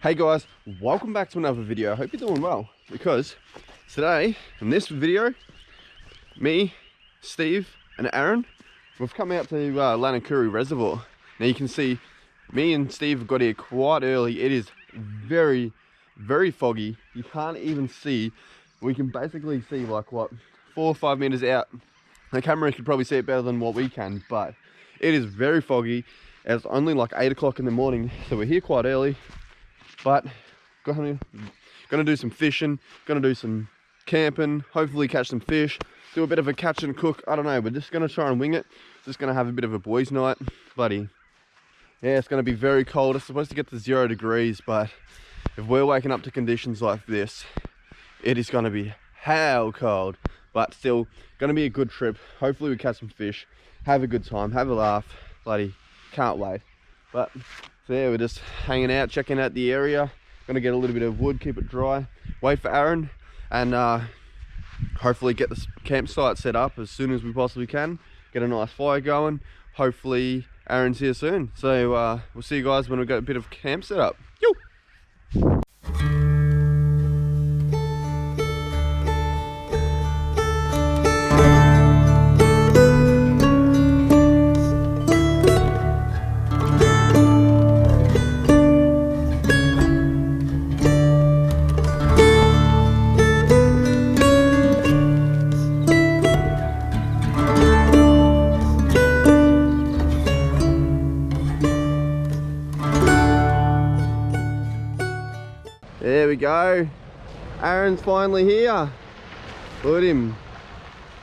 Hey guys, welcome back to another video. I hope you're doing well, because today in this video, me, Steve and Aaron, we've come out to Laanecoorie Reservoir. Now you can see me and Steve have got here quite early. It is very foggy. You can't even see. We can basically see like what, 4 or 5 meters out. The camera could probably see it better than what we can, but it is very foggy. It's only like 8 o'clock in the morning, so we're here quite early. But gonna do some fishing, gonna do some camping, hopefully catch some fish, do a bit of a catch and cook. I don't know, we're just gonna try and wing it. Just gonna have a bit of a boys' night, buddy. Yeah, it's gonna be very cold. It's supposed to get to 0 degrees, but if we're waking up to conditions like this, it is gonna be hell cold. But still, gonna be a good trip. Hopefully we catch some fish, have a good time, have a laugh. Bloody can't wait. But so yeah, we're just hanging out, checking out the area. Gonna get a little bit of wood, keep it dry, wait for Aaron, and hopefully get the campsite set up as soon as we possibly can. Get a nice fire going. Hopefully Aaron's here soon. So we'll see you guys when we've got a bit of camp set up. Yo! There we go. Aaron's finally here. Look at him,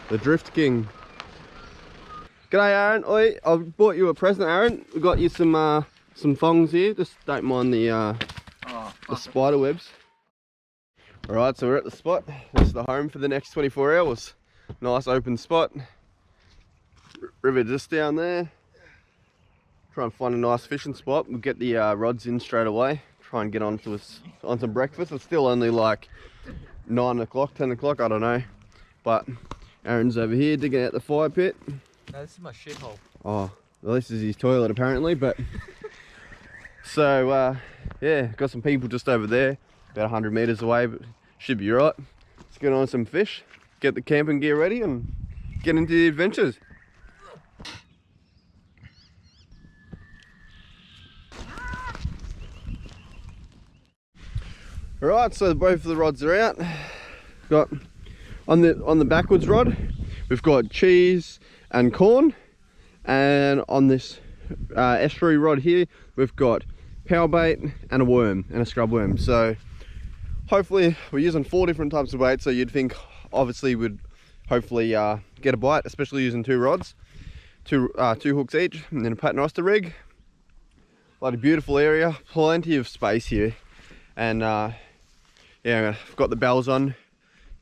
the Drift King. G'day, Aaron. Oi, I've bought you a present, Aaron. We've got you some thongs here. Just don't mind the spider webs. All right, so we're at the spot. This is the home for the next 24 hours. Nice open spot. River just down there. Try and find a nice fishing spot. We'll get the rods in straight away. Try and get on some breakfast. It's still only like 9 o'clock, 10 o'clock, I don't know. But Aaron's over here digging out the fire pit. No, this is my shithole. Oh, well, this is his toilet apparently, but so yeah, got some people just over there, about 100 meters away, but should be right. Let's get on some fish, get the camping gear ready and get into the adventures. Alright, so both of the rods are out. Got on the backwards rod, we've got cheese and corn, and on this estuary rod here, we've got power bait and a worm and a scrub worm. So hopefully we're using 4 different types of bait. So you'd think obviously we'd hopefully get a bite, especially using 2 rods, two hooks each, and then a pattern oyster rig. Like a beautiful area, plenty of space here, and yeah, I've got the bells on,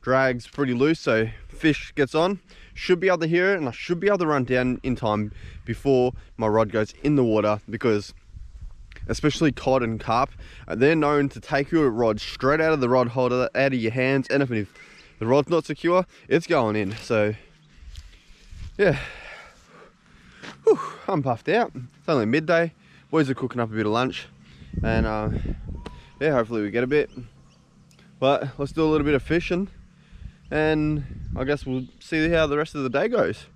drag's pretty loose, so fish gets on. Should be able to hear it, and I should be able to run down in time before my rod goes in the water, because especially cod and carp, they're known to take your rod straight out of the rod holder, out of your hands, and if the rod's not secure, it's going in. So yeah, whew, I'm puffed out. It's only midday, boys are cooking up a bit of lunch, and yeah, hopefully we get a bit. But let's do a little bit of fishing, and I guess we'll see how the rest of the day goes.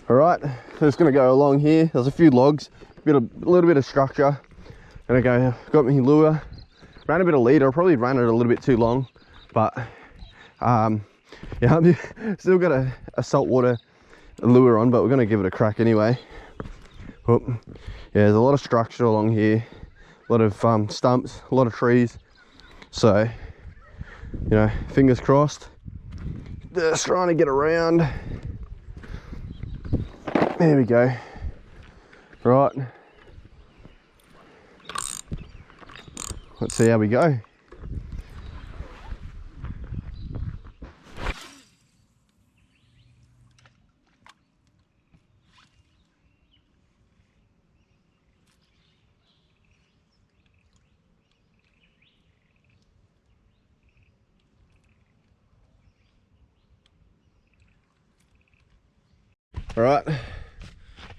Alright, so just gonna go along here. There's a few logs, a little bit of structure. Gonna go, got my lure, ran a bit of leader. I probably ran it a little bit too long, but yeah, I've still got a saltwater lure on, but we're gonna give it a crack anyway. But yeah, there's a lot of structure along here, a lot of stumps, a lot of trees. So, you know, fingers crossed. Just trying to get around. There we go. Right. Let's see how we go. Alright,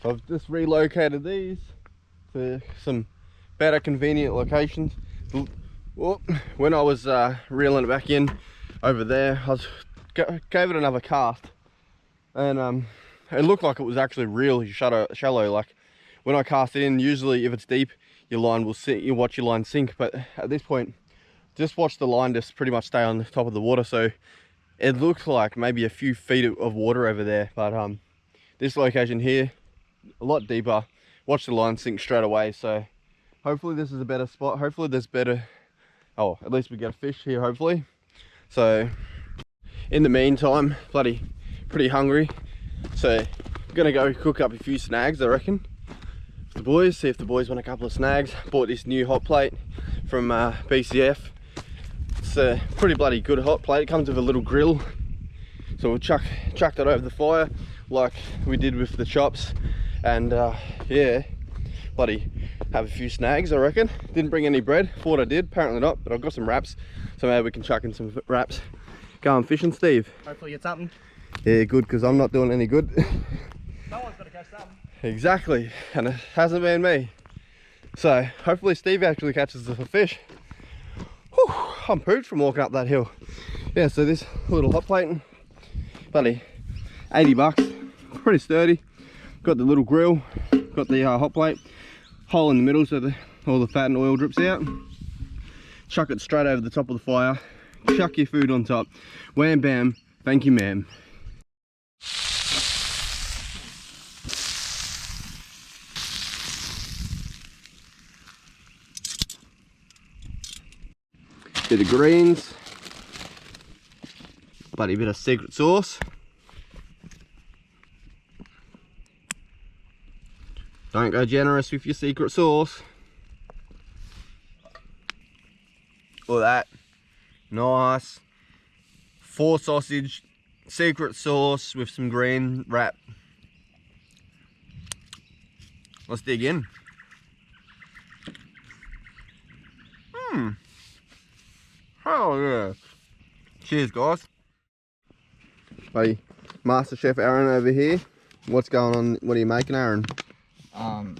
I've just relocated these to some better convenient locations. Well, when I was reeling it back in over there, I gave it another cast, and it looked like it was actually really shallow. Like when I cast it in, usually if it's deep, your line will sink, you watch your line sink, but at this point, just watch the line just pretty much stay on the top of the water. So it looked like maybe a few feet of water over there, but this location here, a lot deeper. Watch the line sink straight away. So hopefully this is a better spot. Hopefully there's better, oh, at least we get a fish here, hopefully. So in the meantime, pretty hungry. So I'm gonna go cook up a few snags, I reckon. The boys, see if the boys want a couple of snags. Bought this new hot plate from BCF. It's a pretty bloody good hot plate. It comes with a little grill. So we'll chuck that over the fire like we did with the chops, and yeah, bloody have a few snags, I reckon. Didn't bring any bread, thought I did, apparently not, but I've got some wraps, so maybe we can chuck in some wraps. Going fishing, Steve? Hopefully get something. Yeah, good, because I'm not doing any good. Someone's got to catch something. Exactly, and it hasn't been me. So hopefully Steve actually catches the fish. Whew, I'm pooped from walking up that hill. Yeah, so this little hot plate, bloody 80 bucks, pretty sturdy. Got the little grill, got the hot plate, hole in the middle so all the fat and oil drips out. Chuck it straight over the top of the fire, chuck your food on top. Wham bam, thank you ma'am. Bit of greens, bloody bit of secret sauce. Don't go generous with your secret sauce. All that. Nice. 4 sausage, secret sauce with some green wrap. Let's dig in. Oh yeah. Cheers guys. Buddy, Master Chef Aaron over here. What's going on? What are you making, Aaron? I'm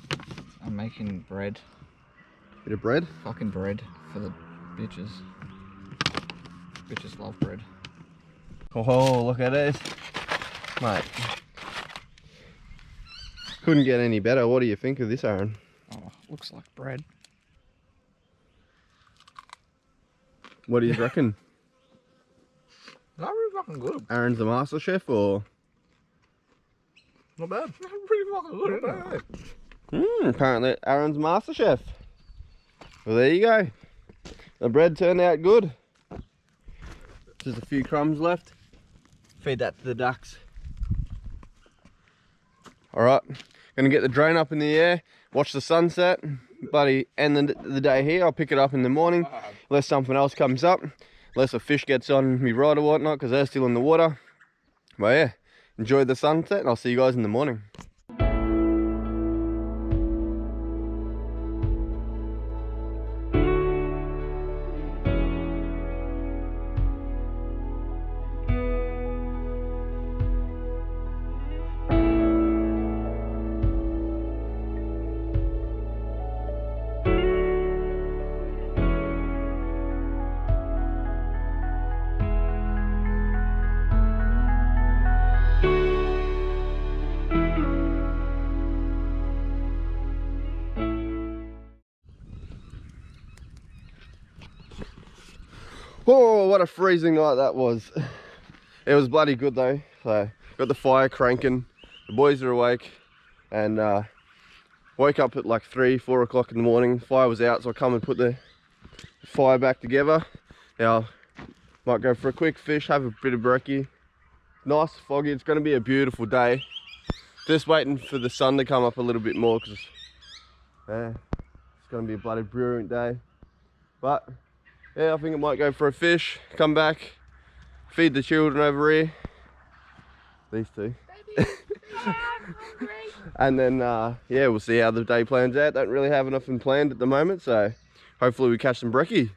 making bread. Bit of bread? Fucking bread for the bitches. Bitches love bread. Oh, look at this. Mate. Couldn't get any better. What do you think of this, Aaron? Oh, looks like bread. What do you reckon? Not really fucking good. Aaron's the Master Chef, or? Not bad. Pretty fucking good, isn't it? Apparently Aaron's Master Chef. Well, there you go. The bread turned out good. Just a few crumbs left. Feed that to the ducks. Alright, gonna get the drone up in the air, watch the sunset, buddy, end the day here. I'll pick it up in the morning, unless something else comes up, unless a fish gets on me rod or whatnot, because they're still in the water. But yeah, enjoy the sunset, and I'll see you guys in the morning. Oh, what a freezing night that was. It was bloody good though. So got the fire cranking, the boys are awake, and Woke up at like 3, 4 o'clock in the morning. Fire was out, so I come and put the fire back together. Now, might go for a quick fish, have a bit of brekkie. Nice, foggy. It's going to be a beautiful day. Just waiting for the sun to come up a little bit more because it's going to be a bloody brilliant day. But yeah, I think I might go for a fish, come back, feed the children over here. These two. And then yeah, we'll see how the day plans out. Don't really have nothing planned at the moment, so hopefully we catch some brekkie.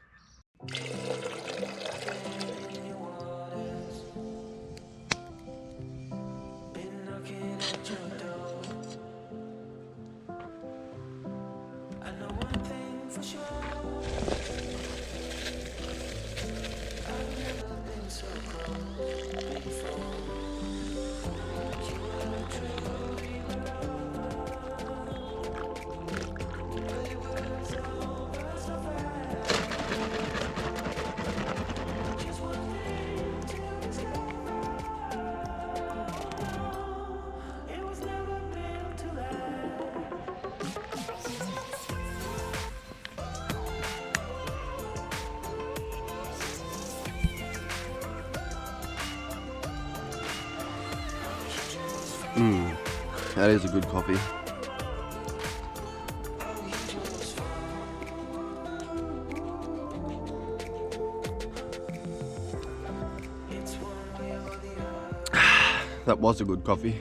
That is a good coffee. That was a good coffee.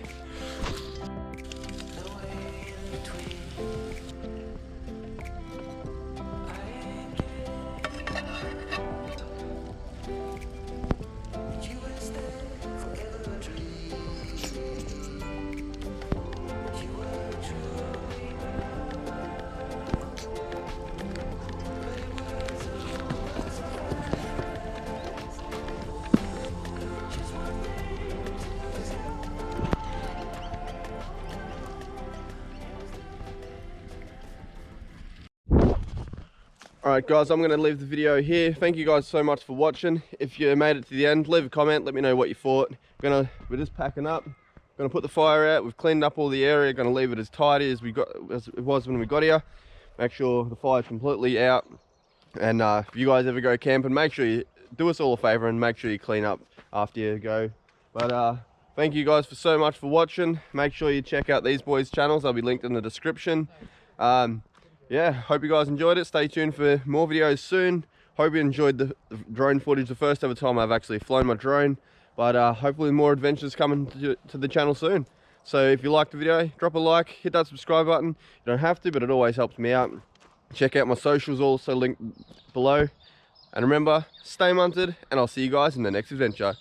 Alright guys, I'm going to leave the video here. Thank you guys so much for watching. If you made it to the end, leave a comment, let me know what you thought. We're just packing up. Going to put the fire out. We've cleaned up all the area. Going to leave it as tidy as it was when we got here. Make sure the fire's completely out. And if you guys ever go camping, make sure you do us all a favor and make sure you clean up after you go. But thank you guys for so much for watching. Make sure you check out these boys' channels. They'll be linked in the description. Yeah, hope you guys enjoyed it. Stay tuned for more videos soon. Hope you enjoyed the drone footage. The first ever time I've actually flown my drone. But hopefully more adventures coming to the channel soon. So if you liked the video, drop a like, hit that subscribe button. You don't have to, but it always helps me out. Check out my socials, also linked below. And remember, stay munted, and I'll see you guys in the next adventure.